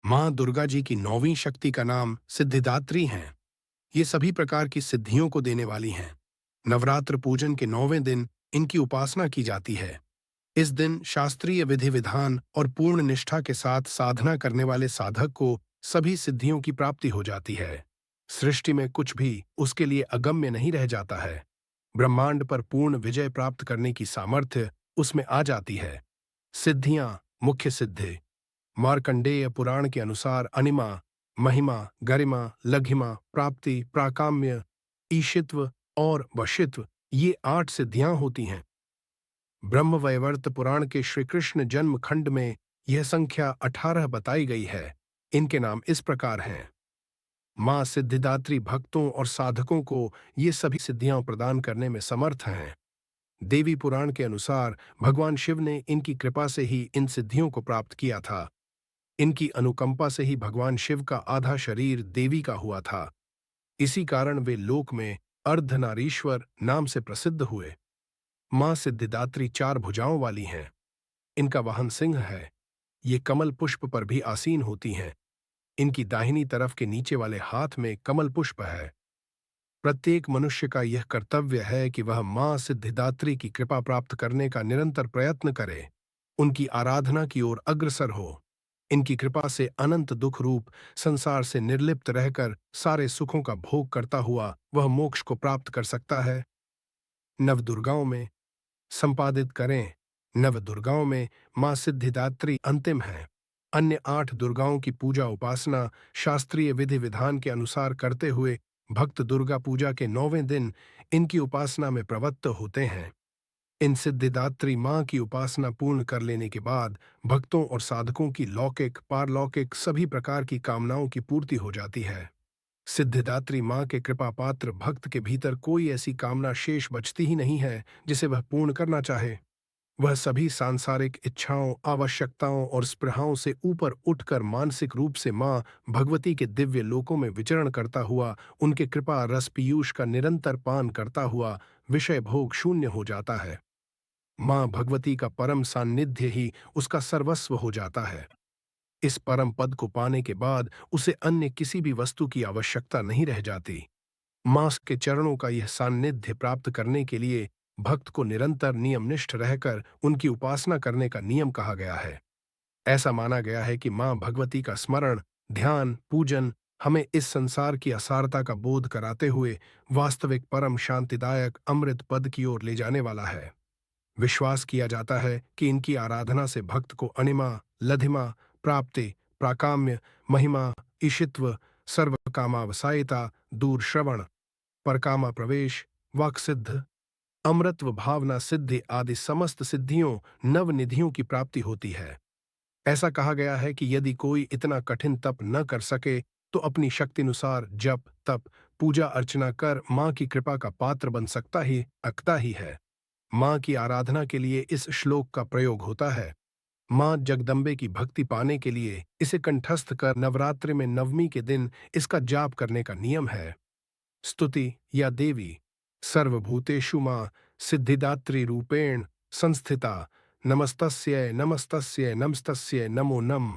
माँ दुर्गा जी की नौवीं शक्ति का नाम सिद्धिदात्री हैं। ये सभी प्रकार की सिद्धियों को देने वाली हैं। नवरात्र पूजन के 9वें दिन इनकी उपासना की जाती है। इस दिन शास्त्रीय विधि विधान और पूर्ण निष्ठा के साथ साधना करने वाले साधक को सभी सिद्धियों की प्राप्ति हो जाती है। सृष्टि में कुछ भी उसके लिए अगम्य नहीं रह जाता है। ब्रह्मांड पर पूर्ण विजय प्राप्त करने की सामर्थ्य उसमें आ जाती है। सिद्धियां, मुख्य सिद्धि। मार्कंडेय पुराण के अनुसार अनिमा, महिमा, गरिमा, लघिमा, प्राप्ति, प्राकाम्य, ईशित्व और वशित्व, ये 8 सिद्धियां होती हैं। ब्रह्मवैवर्त पुराण के श्री कृष्ण जन्म खंड में यह संख्या 18 बताई गई है। इनके नाम इस प्रकार हैं। मां सिद्धिदात्री भक्तों और साधकों को ये सभी सिद्धियां प्रदान करने में समर्थ हैं। देवी पुराण के अनुसार भगवान शिव ने इनकी कृपा से ही इन सिद्धियों को प्राप्त किया था। इनकी अनुकंपा से ही भगवान शिव का आधा शरीर देवी का हुआ था। इसी कारण वे लोक में अर्धनारीश्वर नाम से प्रसिद्ध हुए। मां सिद्धिदात्री 4 भुजाओं वाली हैं। इनका वाहन सिंह है। ये कमल पुष्प पर भी आसीन होती हैं। इनकी दाहिनी तरफ के नीचे वाले हाथ में कमल पुष्प है। प्रत्येक मनुष्य का यह कर्तव्य है कि वह मां सिद्धिदात्री की कृपा प्राप्त करने का निरंतर प्रयत्न करे, उनकी आराधना की ओर अग्रसर हो। इनकी कृपा से अनंत दुख रूप संसार से निर्लिप्त रहकर सारे सुखों का भोग करता हुआ वह मोक्ष को प्राप्त कर सकता है। नवदुर्गाओं में संपादित करें। नवदुर्गाओं में मां सिद्धिदात्री अंतिम है। अन्य 8 दुर्गाओं की पूजा उपासना शास्त्रीय विधि विधान के अनुसार करते हुए भक्त दुर्गा पूजा के 9वें दिन इनकी उपासना में प्रवृत्त होते हैं। इन सिद्धिदात्री मां की उपासना पूर्ण कर लेने के बाद भक्तों और साधकों की लौकिक, पारलौकिक सभी प्रकार की कामनाओं की पूर्ति हो जाती है। सिद्धिदात्री मां के कृपा पात्र भक्त के भीतर कोई ऐसी कामना शेष बचती ही नहीं है जिसे वह पूर्ण करना चाहे। वह सभी सांसारिक इच्छाओं, आवश्यकताओं और स्पृहाओं से ऊपर उठकर मानसिक रूप से मां भगवती के दिव्य लोकों में विचरण करता हुआ, उनके कृपा रस पीयूष का निरंतर पान करता हुआ विषय भोग शून्य हो जाता है। मां भगवती का परम सान्निध्य ही उसका सर्वस्व हो जाता है। इस परम पद को पाने के बाद उसे अन्य किसी भी वस्तु की आवश्यकता नहीं रह जाती। मां के चरणों का यह सान्निध्य प्राप्त करने के लिए भक्त को निरंतर नियमनिष्ठ रहकर उनकी उपासना करने का नियम कहा गया है। ऐसा माना गया है कि मां भगवती का स्मरण, ध्यान, पूजन हमें इस संसार की असारता का बोध कराते हुए वास्तविक परम शांतिदायक अमृत पद की ओर ले जाने वाला है। विश्वास किया जाता है कि इनकी आराधना से भक्त को अणिमा, लधिमा, प्राप्ति, प्राकाम्य, महिमा, ईशित्व, सर्वकामावसायिता, दूर श्रवण, परकामा प्रवेश, वाक्सिद्ध, अमृतत्व भावना सिद्धि आदि समस्त सिद्धियों, नवनिधियों की प्राप्ति होती है। ऐसा कहा गया है कि यदि कोई इतना कठिन तप न कर सके तो अपनी शक्तिनुसार जप, तप, पूजा अर्चना कर मां की कृपा का पात्र बन सकता ही है। मां की आराधना के लिए इस श्लोक का प्रयोग होता है। मां जगदम्बे की भक्ति पाने के लिए इसे कंठस्थ कर नवरात्रि में 9वीं के दिन इसका जाप करने का नियम है। स्तुति या देवी सर्वभूतेषु मां सिद्धिदात्री रूपेण संस्थिता नमस्तस्यै नमस्तस्यै नमस्तस्यै नमो नम।